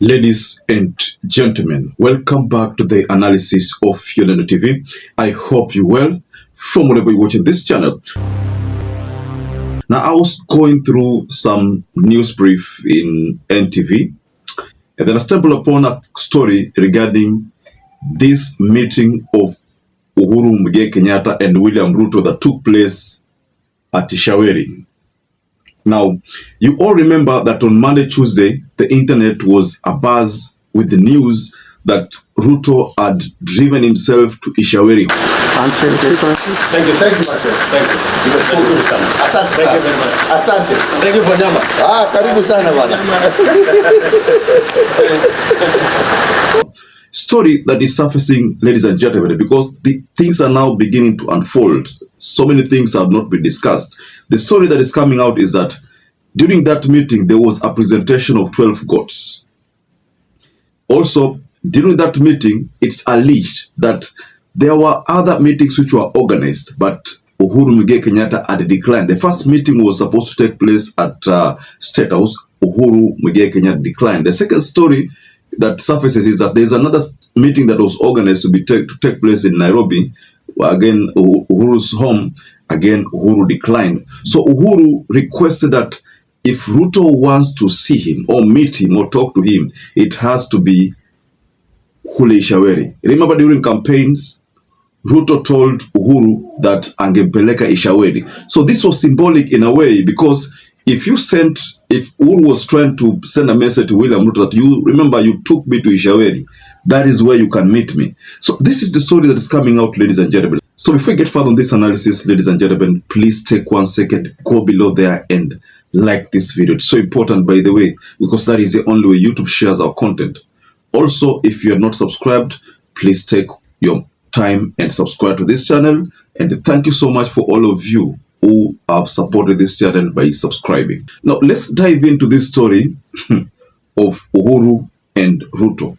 Ladies and gentlemen, welcome back to the analysis of YOLENO TV. I hope you well from wherever you're watching this channel. Now, I was going through some news brief in NTV, and then I stumbled upon a story regarding this meeting of Uhuru Muigai Kenyatta and William Ruto that took place at Ishaweri. Now, you all remember that on Monday, Tuesday, the internet was abuzz with the news that Ruto had driven himself to Ishaweri. Thank you, my friend. Thank you. Asante sana. Asante. Thank you for nyama. Karibu sana bwana. Story that is surfacing, ladies and gentlemen, because the things are now beginning to unfold. So many things have not been discussed. The story that is coming out is that during that meeting, there was a presentation of 12 goats. Also, during that meeting, it's alleged that there were other meetings which were organized, but Uhuru Muigai Kenyatta had declined. The first meeting was supposed to take place at Statehouse. Uhuru Muigai Kenyatta declined. The second story that surfaces is that there's another meeting that was organized to take place in Nairobi. Again, Uhuru's home. Again, Uhuru declined. So Uhuru requested that if Ruto wants to see him or meet him or talk to him, it has to be kule Ishaweri. Remember during campaigns, Ruto told Uhuru that angempeleka Ishaweri. So this was symbolic in a way, because if Uhuru was trying to send a message to William Ruto that you remember you took me to Ishaweri, that is where you can meet me. So this is the story that is coming out, ladies and gentlemen. So before we get further on this analysis, ladies and gentlemen, please take 1 second, go below there and like this video. It's so important, by the way, because that is the only way YouTube shares our content. Also, if you are not subscribed, please take your time and subscribe to this channel. And thank you so much for all of you who have supported this channel by subscribing. Now, let's dive into this story of Uhuru and Ruto.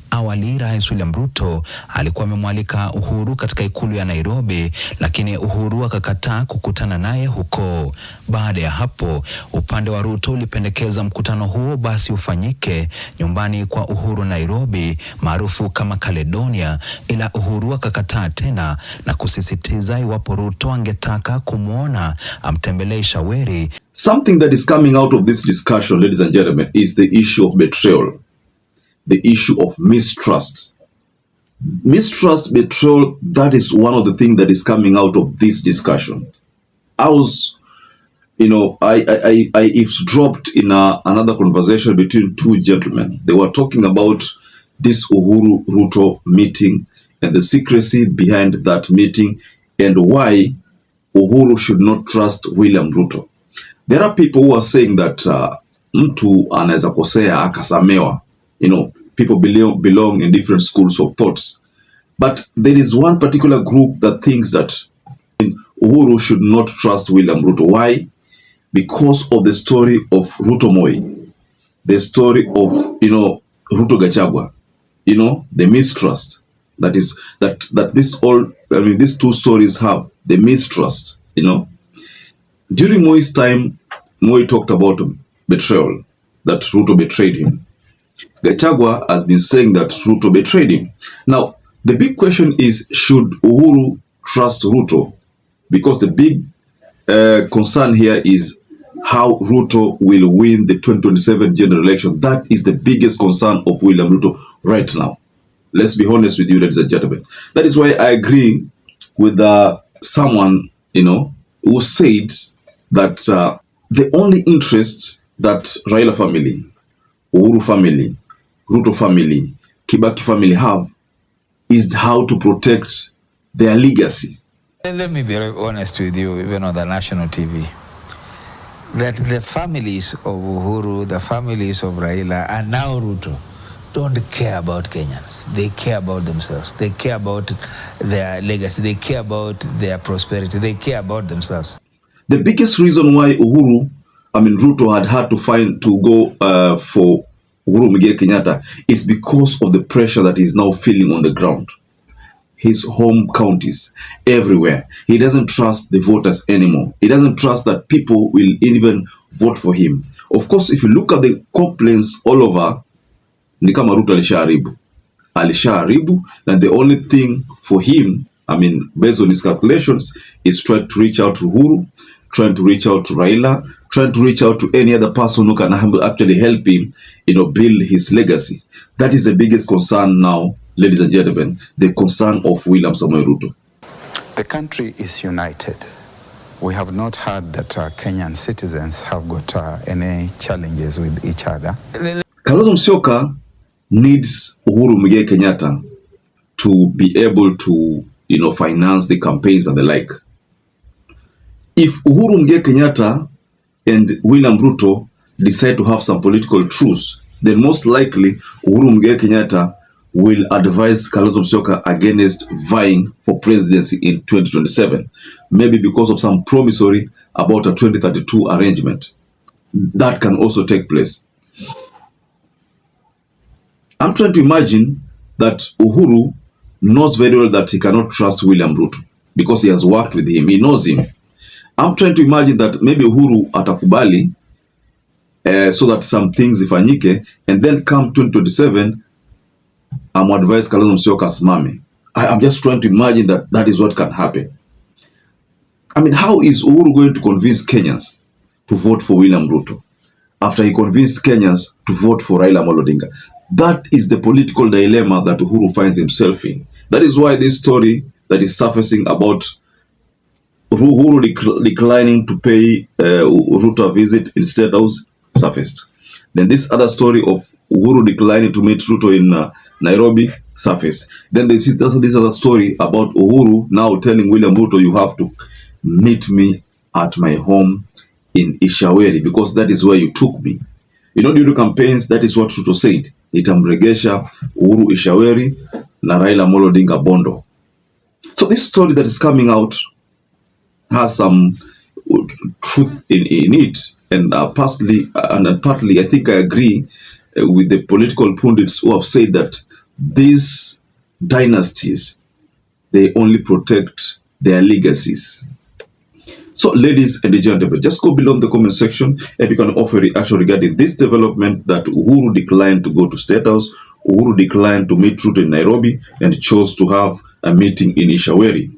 Awali Rais William Ruto alikuwa amemwalika Uhuru katika ikulu ya Nairobi, lakini Uhuru akakataa kukutana naye huko. Baada ya hapo, upande wa Ruto ulipendekeza mkutano huo basi ufanyike nyumbani kwa Uhuru Nairobi, maarufu kama Caledonia, ila Uhuru akakataa tena na kusisitiza iwapo Ruto angetaka kumwona amtembelee Ishaweri. Something that is coming out of this discussion, ladies and gentlemen, is the issue of betrayal. The issue of mistrust. Mistrust, betrayal, that is one of the things that is coming out of this discussion. I eavesdropped in another conversation between two gentlemen. They were talking about this Uhuru-Ruto meeting and the secrecy behind that meeting and why Uhuru should not trust William Ruto. There are people who are saying that mtu anaweza kosea akasamewa. People belong in different schools of thoughts. But there is one particular group that thinks that Uhuru should not trust William Ruto. Why? Because of the story of Ruto Moi. The story of, Ruto Gachagua. The mistrust. These two stories have the mistrust, During Moi's time, Moi talked about betrayal, that Ruto betrayed him. Gachagua has been saying that Ruto betrayed him. Now, the big question is, should Uhuru trust Ruto? Because the big concern here is how Ruto will win the 2027 general election. That is the biggest concern of William Ruto right now. Let's be honest with you, ladies and gentlemen. That is why I agree with someone, who said that the only interest that Raila family, Uhuru family, Ruto family, Kibaki family have is how to protect their legacy. Let me be honest with you, even on the national TV, that the families of Uhuru, the families of Raila, and now Ruto don't care about Kenyans. They care about themselves. They care about their legacy. They care about their prosperity. They care about themselves. The biggest reason why Ruto had to go for Uhuru Muigai Kenyatta is because of the pressure that he's now feeling on the ground. His home counties, everywhere. He doesn't trust the voters anymore. He doesn't trust that people will even vote for him. Of course, if you look at the complaints all over, ni kama Ruto alishaharibu, and the only thing for him, I mean, based on his calculations, is trying to reach out to Uhuru, trying to reach out to Raila, trying to reach out to any other person who can actually help him, build his legacy. That is the biggest concern now, ladies and gentlemen, the concern of William Samoei Ruto. The country is united. We have not heard that Kenyan citizens have got any challenges with each other. Kalonzo Musyoka needs Uhuru Muigai Kenyatta to be able to, finance the campaigns and the like. If Uhuru Muigai Kenyatta and William Ruto decide to have some political truce, then most likely Uhuru Muigai Kenyatta will advise Kalonzo Musyoka against vying for presidency in 2027, maybe because of some promissory about a 2032 arrangement. That can also take place. I'm trying to imagine that Uhuru knows very well that he cannot trust William Ruto because he has worked with him. He knows him. I'm trying to imagine that maybe Uhuru atakubali so that some things ifanyike, and then come 2027, I'm advised Kalonzo Musyoka asimame. I'm just trying to imagine that is what can happen. I mean, how is Uhuru going to convince Kenyans to vote for William Ruto after he convinced Kenyans to vote for Raila Amolo Odinga? That is the political dilemma that Uhuru finds himself in. That is why this story that is surfacing about Uhuru declining to pay Ruto a visit in Statehouse surfaced. Then this other story of Uhuru declining to meet Ruto in Nairobi surfaced. Then this other story about Uhuru now telling William Ruto, you have to meet me at my home in Ishaweri because that is where you took me. Due to campaigns, that is what Ruto said. Nitamregesha Uhuru Ishaweri na Raila Amolo Odinga Bondo. So this story that is coming out has some truth in it, and partly I think I agree with the political pundits who have said that these dynasties, they only protect their legacies. So ladies and gentlemen, just go below in the comment section and you can offer a reaction regarding this development that Uhuru declined to go to Statehouse, Uhuru declined to meet Ruto in Nairobi, and chose to have a meeting in Ishaweri.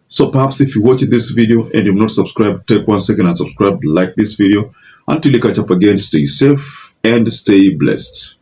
So perhaps if you watch this video and you've not subscribed, take 1 second and subscribe, like this video. Until you catch up again, stay safe and stay blessed.